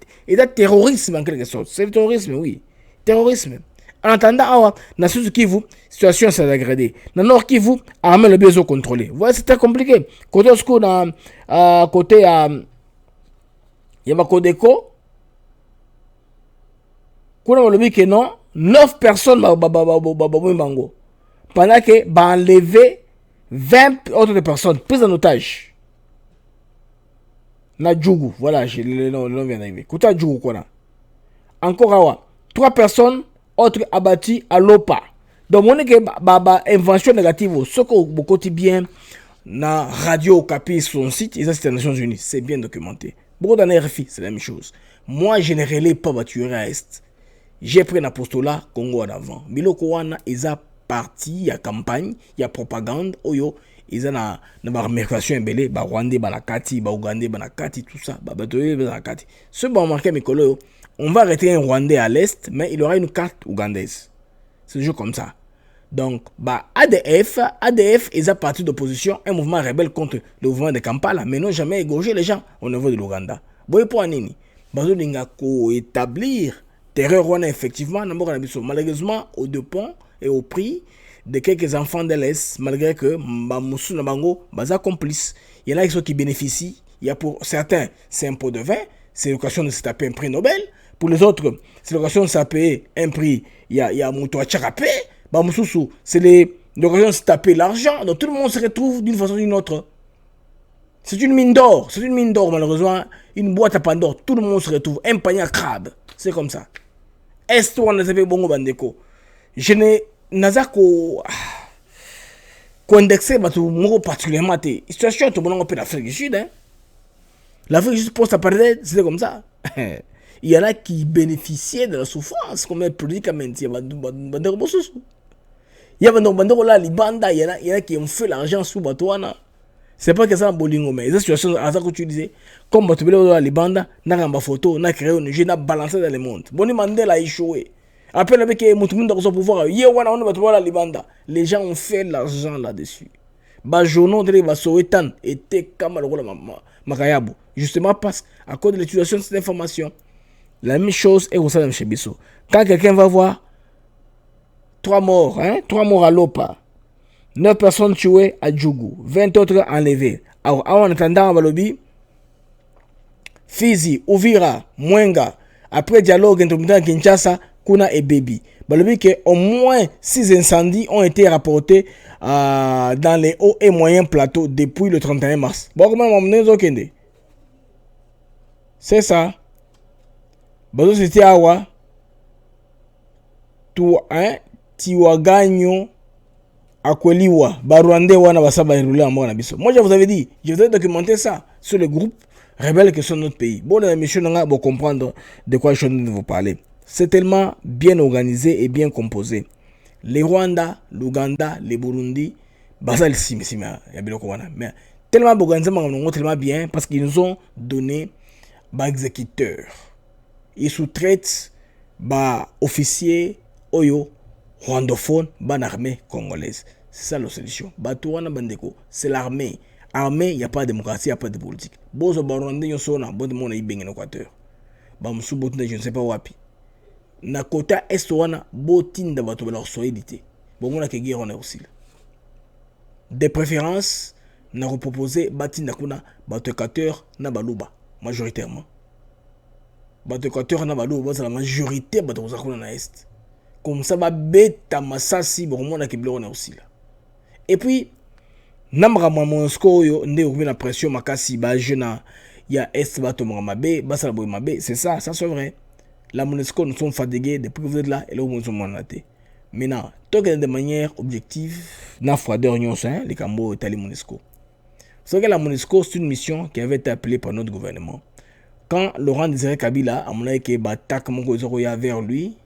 terrorisme en quelque sorte. C'est le terrorisme oui. Terrorisme. En attendant, dans ce Kivu, situation s'est dégradée. Dans le Nord Kivu, armée le besoin contrôlé. Vous voyez, c'est très compliqué. Côté Osco, côté Yabakodeko, qu'on a le que non, 9 personnes pendant que enlevé 20 autres personnes prises en otage. Na Djougou, voilà, le nom vient d'arriver. Côté Djougou, quoi là. Encore 3 personnes autres abattus à l'OPA. Donc, on est que invention négative, ce que au quotidien, na radio Capi son site, ils sont les Nations Unies. C'est bien documenté. Beaucoup dans RFI, c'est la même chose. Moi, je ne relève pas battu à Est. J'ai pris un apostolat Congo en avant. Biloko wana, ils ont parti, il y a campagne, il y a propagande, oyo, ils ont na remerciation embelé, ba Rwandais, ba Nakati, ba Ougandais, ba Nakati, tout ça, ba Batoye, ba Nakati. Ce bon marqué mes collègues, on va arrêter un Rwandais à l'Est, mais il aura une carte ougandaise. C'est toujours comme ça. Donc, ADF, ils ont parti d'opposition, un mouvement rebelle contre le mouvement de Kampala, mais n'ont jamais égorgé les gens au niveau de l'Ouganda. Boy pour Anini, Bazo Lingako établir terreur rwandais effectivement, malheureusement, au dépens et au prix de quelques enfants de l'Est, malgré que Moussou Nabango, Baza complice. Il y en a qui bénéficient. Il y a pour certains, c'est un pot de vin, c'est l'occasion de se taper un prix Nobel. Pour les autres, c'est l'occasion de payer un prix. Il y a Mouto à Tchakapé. C'est l'occasion de se taper l'argent. Donc tout le monde se retrouve d'une façon ou d'une autre. C'est une mine d'or. C'est une mine d'or, malheureusement. Une boîte à Pandore. Tout le monde se retrouve. Un panier à crabe. C'est comme ça. Est-ce qu'on a fait bongo bandeko? Je n'ai pas indexé particulièrement. Situation, tout le monde peut l'Afrique du Sud. L'Afrique du Sud, pour sa parler, c'était comme ça. Il y en a qui bénéficiaient de la souffrance comme un produit comme il y a Libanda, il y en a qui ont fait l'argent sous Batouana. C'est pas que ça en bolingo, mais les situations à ça que tu disais, comme Batouana, Libanda, n'a pas photo, n'a créé une jeune, n'a balancé dans le monde. Boni Mandela a échoué. Après, avec Moutoumou dans son pouvoir, les gens ont fait l'argent là-dessus. Bajono de Basoetan était comme le Makayabu. Justement parce à cause de l'utilisation de cette information. La même chose est au sein de chez Bissot. Quand quelqu'un va voir 3 morts à Lopa, 9 personnes tuées à Djougou, 20 autres enlevées. Alors, en attendant, on va lobby, Fizi, Uvira, Mwenga, après dialogue entre Kinshasa, Kuna et Baby. Balobi que au moins 6 incendies ont été rapportés dans les hauts et moyens plateaux depuis le 31 mars. Bon, comment on a c'est ça. Bazo c'était awa. Tiwaganyo akweliwa. Barwande wana basaba irule ambo na biso. Moi je vous avais dit, je vous ai documenté ça sur le groupe rebelles qui sont notre pays. Bon, les messieurs n'ont pas comprendre de quoi je suis en train de vous parler. C'est tellement bien organisé et bien composé. Les Rwanda, l'Ouganda, les Burundi, basal mais tellement organisé, tellement bien parce qu'ils nous ont donné exécuteurs. Ils sous-traitent officiers oyo rwandophone armée congolaise. C'est ça la solution. C'est l'armée. Armée, il n'y a pas de démocratie, il n'y a pas de politique. Bozo Barwandais yon sona, bon de mon aïbeng en Équateur. Je ne sais pas wapi. Na kota est wana botinda bato leur solidité. Bon mona ke guerre on est aussi. De préférence, na reproposer batinda kuna bato Équateur na baluba majoritairement. Bato Équateur na baluba c'est la majorité bato zakuna na est. Comme ça va beta masasi bon mona ke on est aussi là. Et puis namra Monusco yo ndé ouvrir la pression makasi ba jeuna ya est bato mabe basala boy mabe, c'est ça c'est vrai. La Monusco, nous sommes fatigués depuis que vous êtes là et là où nous sommes mandatés. Maintenant, tant que de manière objective, n'a froideur les Cambo et la Monusco. Vous savez que la Monusco, c'est une mission qui avait été appelée par notre gouvernement. Quand Laurent Désiré Kabila a montré que l'attaque vers lui,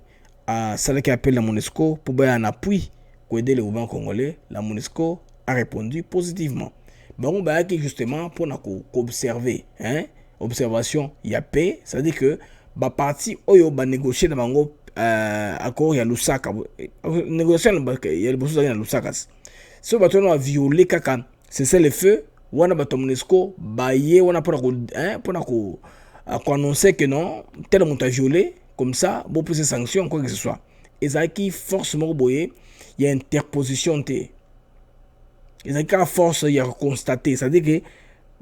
à celle qui appelle la Monusco pour un appui pour aider le gouvernement congolais, la Monusco a répondu positivement. Bon, justement, pour observer, observation, il y a paix, c'est-à-dire que parti oyo négocier na bango accord ya Lusaka négociation ya bosso na Lusaka so bato na violer kaka c'est le feu wana bato Monusco baye wana pour ko annoncer que non tel monte a violé comme ça bon plus de sanctions quoi que ce soit et ça qui forcément boyer il y a interposition té et ça qui force il y a constater ça dit que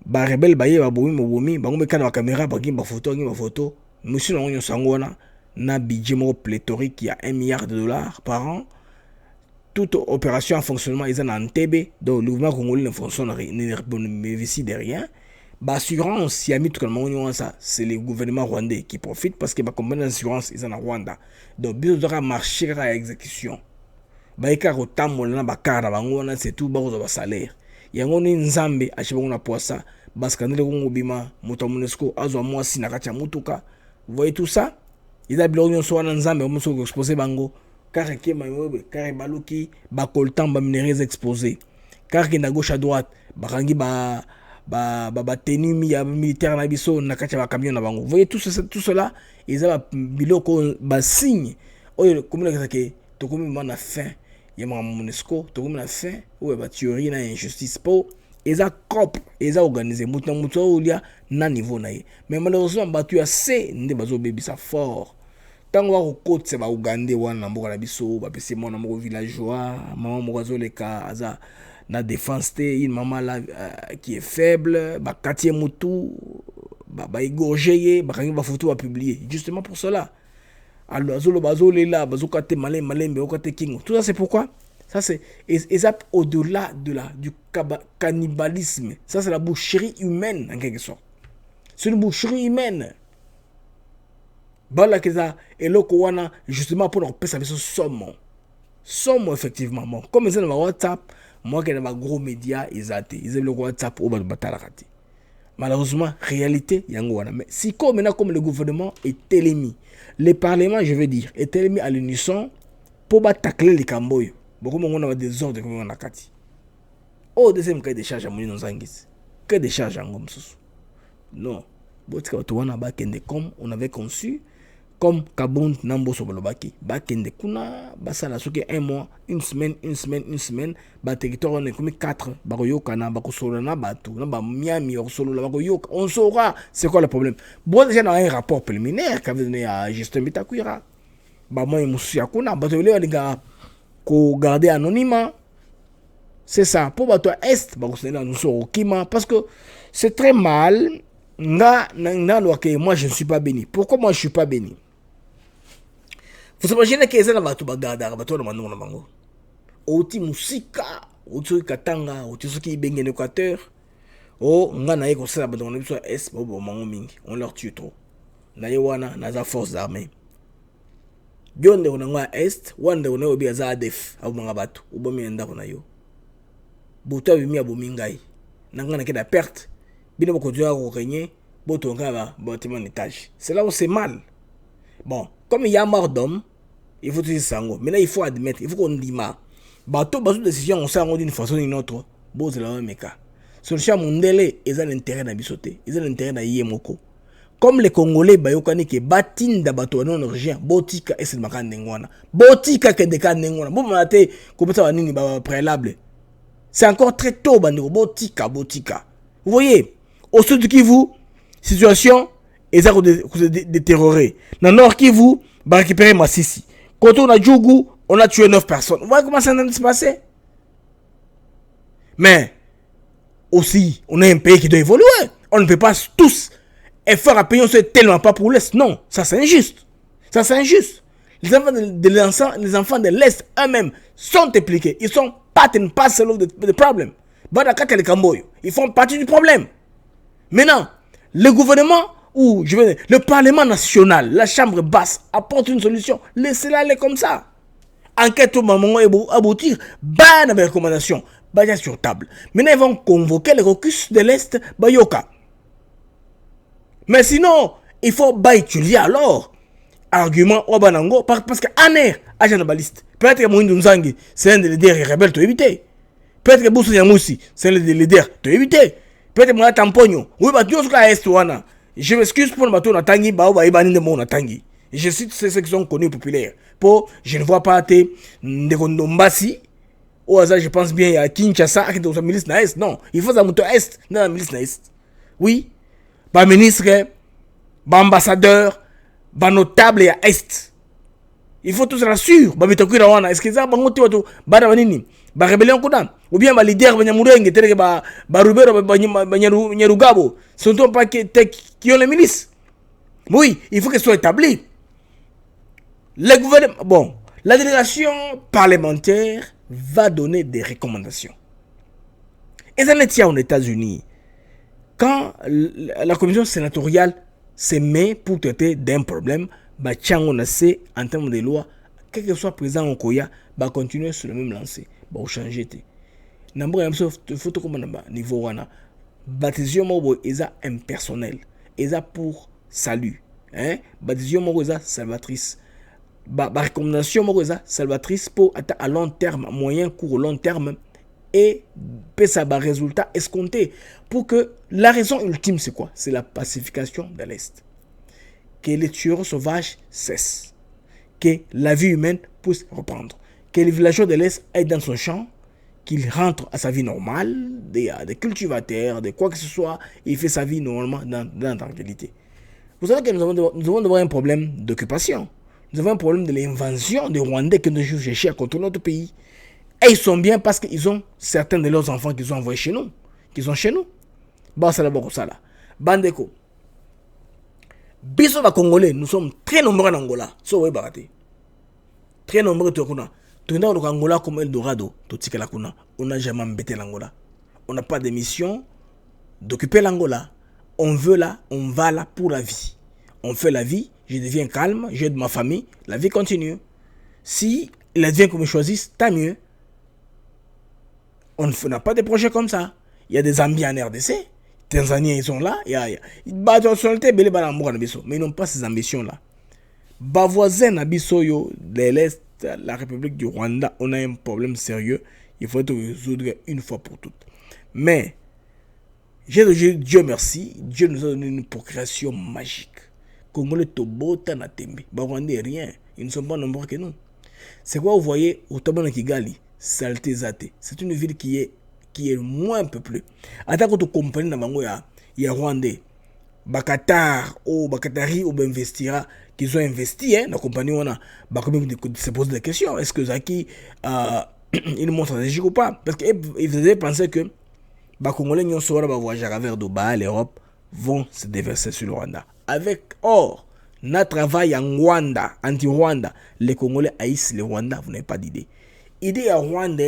ba rebelle baye ba bomi bango be kana caméra ba photo monsieur Nonyo Sangwana na budget pléthorique qui a $1 milliard par an. Toute opération en fonctionnement est en Entebbe, donc le gouvernement congolais ne fonctionne ne bénéficie de rien. Assurance, il y a mis tout le monde ça, c'est le gouvernement rwandais qui profite parce que la compagnie d'assurance est en Rwanda. Donc bien sûr marché à exécution. Baïka rotam na bakara bangona c'est tout bazo ba salaire. Yango ni nzambe achibongo na poisa baskandele kongo bima moto Monusco azwa mwasi na kacha mutuka. Vous voyez tout ça? Il a bien soit dans Nzambe, on s'est exposé bango. Car qui mayobe, car baluki, ba coltan, ba minéraux exposés. Car qui na gauche à droite, barangi ba tenue militaire na biso na kacha ba camion na bango. Vous voyez tout cela, ils ont biloko ba signe. Oyo comme ça que to comme man a fin. Il y a Monusco, to comme la fin, ou ba tuerie na injustice po. Ils ont cop, ils ont organisé muto ulia na niveau na ye. Mais malheureusement batu assez ndé bazo baby ça fort. Tant wa ko côte ba Uganda wana mboka na biso ba pese mona moko villageois, maman moko azoleka aza na défense té une maman là qui est faible, ba quartier mutu égorger, ba photo à publier. Justement pour cela. Alors, tout ça c'est pourquoi? Ça c'est au-delà du cannibalisme. Ça c'est la boucherie humaine en quelque sorte. C'est une boucherie humaine. Bala keza eloko wana justement pour leur pesa beso somme effectivement. Bon, comme ça dans WhatsApp, moi qui dans ma gros médias ils ont le WhatsApp au batalarati. Malheureusement, réalité yango wana. Mais si comme le gouvernement est télémi, le parlement je veux dire est télémi à l'unisson pour tacler les camboyo. Beaucoup on a des ordres comme on a kati. Oh deuxième cas de charge à moni nzangis. Que de charge en gomsusu. Non. Botika watuwana bakende comme on avait conçu comme Kabund Nambo Sobolobaki. Bakende kuna basala soki un mois, une semaine, ba territoire on est comme 4 bakoyoka na bakosolo na batu na ba Miami osolo la bakoyoka. On saura c'est quoi le problème. Bon déjà dans un rapport préliminaire qu'avait donné à Justin Bitakwira. Ba moi musu yakuna bato le linga ko garder anonymat. C'est ça pour bato est bakosela nous soro kima parce que c'est très mal. Moi je ne suis pas béni. Pourquoi moi je ne suis pas béni? Vous imaginez que les gens vont garder le mango. Oti musika, oti katanga, oti soki bengi en Équateur. Oh, on a eu ça dans le est, on leur tue trop. Naïwana, naza force armée. Bionde on a est, wande on a obi azadef, au mangabatu, au bomienda on a yo. Bouta bimi abomingai. Nangana ke da perte. Bien on continue à régner, bâtiment étage. C'est là où c'est mal. Bon, comme il y a mort d'homme, il faut dire ça. Maintenant, il faut admettre, il faut qu'on dise ma. Bateau, décision, on s'en d'une façon ou d'une autre. Bon, c'est la même cas. Sur le champ mondial, ils ont l'intérêt d'habiter. Ils ont l'intérêt d'aller moko. Comme les Congolais, bayokani ke batin da bateau non origine, botika et c'est le macan d'engwana. Botika que des can d'engwana. Bon, maté, comme ça, nini ba préalable. C'est encore très tôt, bandiro. Botika. Vous voyez? Au sud de Kivu, situation est détériorée. Dans le nord Kivu, on va récupérer Massissi. Quand on a Djougou, on a tué 9 personnes. Vous voyez comment ça va se passer? Mais aussi, on est un pays qui doit évoluer. On ne peut pas tous faire un pays, on ne tellement pas pour l'Est. Non, ça c'est injuste. Les enfants de l'Est eux-mêmes sont impliqués. Ils sont pas seulement de problème. Ils font partie du problème. Maintenant, le gouvernement ou le Parlement national, la Chambre basse apporte une solution. Laissez-la aller comme ça. Enquête au moment où aboutir, bonne recommandation, bah sur table. Maintenant, ils vont convoquer les caucus de l'Est, Bayoka. Mais sinon, il faut étudier alors. Argument Obanango, parce que Aner, agent de baliste. Peut-être que Moïse Nzangi, c'est un des leaders rebelles, tu éviter. Peut-être que Boussou Yamoussi, c'est un des leaders, tu éviter. Peut-être que Tampogno, oui, bah, Dieu, je m'excuse pour le bateau Natangi, bah, de mon Natangi. Je cite ceux qui sont connus populaires. Pour, je ne vois pas Ndekondombasi, au hasard, je pense bien à Kinshasa, qui est dans la milice Naïs. Non, il faut un moto Est dans la milice Naïs. Oui, bah, ministre, bah, ambassadeur, bah, notable et à Est. Il faut tout ça sûr. Bah, est-ce que ça, bah, ba rébellion kuna ou bien ba leader banyamurenge tel que ba rubero banyarugabo ce ne sont pas qui ont les milices. Oui, il faut que ce soit établi. Le gouvernement, bon, la délégation parlementaire va donner des recommandations. Et ça n'est pas aux États-Unis. Quand la commission sénatoriale se met pour traiter d'un problème, bah tiens on a sait en termes de loi, quel que soit présent au Koya, bah continuer sur le même lancé. Bah changer té nambo ya mso photo comme na niveau wana baptisation mo eza impersonnel eza pour salut hein baptisation mo eza salvatrice ba recommandation mo eza salvatrice pour à long terme moyen court long terme et ça ba résultat escompté pour que la raison ultime c'est quoi? C'est la pacification de l'Est, que les tueurs sauvages cessent, que la vie humaine puisse reprendre, que les villageois de l'Est aillent dans son champ, qu'il rentre à sa vie normale, des cultivateurs, de quoi que ce soit, il fait sa vie normalement dans la tranquillité. Vous savez que nous avons un problème d'occupation. Nous avons un problème de l'invasion des Rwandais que nous cherchons à contrôler notre pays. Et ils sont bien parce qu'ils ont certains de leurs enfants qu'ils ont envoyés chez nous, qu'ils ont chez nous. Bah, c'est d'abord ça là. Bandeko. Biso ba Congolais, nous sommes très nombreux en Angola. So we barate. Très nombreux to kuna. Tu dans Angola comme Eldorado, to tika la kuna. On n'a jamais embêté l'Angola. On n'a pas de mission d'occuper l'Angola. On veut là, on va là pour la vie. On fait la vie, je deviens calme, j'aide ma famille, la vie continue. Si il advient qu'on me choisisse, tant mieux. On n'a pas de projets comme ça. Il y a des Zambiens en RDC. Tanzaniens, ils sont là. Mais ils n'ont pas ces ambitions-là. Bas voisin Nabisoyo, de l'Est, la République du Rwanda, on a un problème sérieux. Il faut le résoudre une fois pour toutes. Mais, Dieu merci, Dieu nous a donné une procréation magique. Congolais Tobota Natembe. Rwandais, rien. Ils ne sont pas nombreux que nous. C'est quoi vous voyez au Tabana Kigali, Salte Zate. C'est une ville qui est moins peuplée. Attends que tu comprennes il y a Rwandais. Bakatar ou Bakatari ou Investira qui ont investi dans la compagnie. On a se poser des questions. Est-ce que Zaki il montre stratégique ou pas? Parce qu'ils faisaient penser que les Congolais qui sont voyager à vers Dubaï, l'Europe, vont se déverser sur le Rwanda. Notre travail en Rwanda, anti-Rwanda, les Congolais haïssent le Rwanda, vous n'avez pas d'idée. Idée à Rwanda,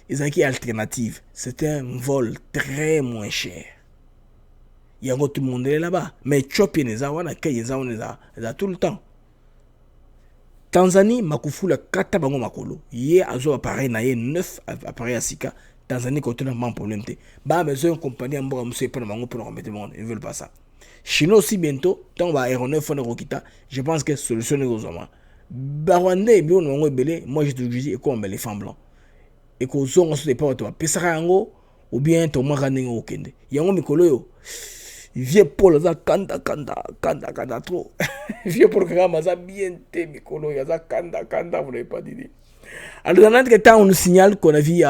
ils ont une alternative. C'est un vol très moins cher. Il y a tout le monde là-bas. Mais Tchopien, ils ont tout le temps. Tanzanie, Makufula, Kata Bango Makolo. Hier, Azo appareil, naïe 9 appareils à Sika. Tanzanie, quand on a un problème. Bah, mais une compagnie en bois, monsieur, pour remettre le monde. Ils ne veulent pas ça. Chino aussi bientôt, tant va aéronef on Rokita, je pense que solution est aux hommes. Barwandais, bien on belé, moi j'ai toujours dit et quoi les femmes blancs. Et qu'aux hommes on se dépend toi, pesara ngo ou bien ton marraning au kende. Yango mikolo yo. Vieux Paul za kanda trop. Vieux programme za bien té mikolo ya za kanda vous n'avez pas d'idée. Alors dans notre temps on nous signale qu'on a vu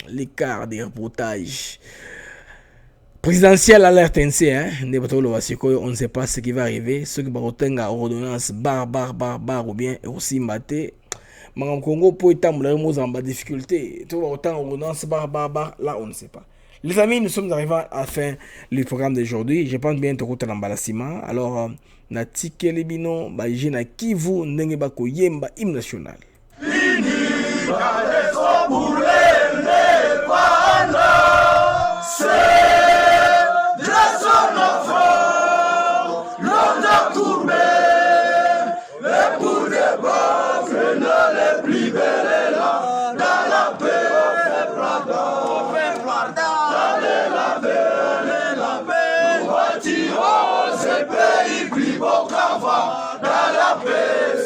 l'écart des reportages présidentiel alerte NC, on ne sait pas ce qui va arriver. Ceux qui vont retenir ordonnance bar ou bien aussi maté. Mais Congo pour établir les mots en bas difficulté. Tout va autant ordonnance bar là on ne sait pas. Les amis, nous sommes arrivés à la fin du programme d'aujourd'hui. Je pense bien que tu as l'emballassement. Alors, na tike les bino, ba jina Kivu ndenge ba ko yemba hymne national. Dans la paix.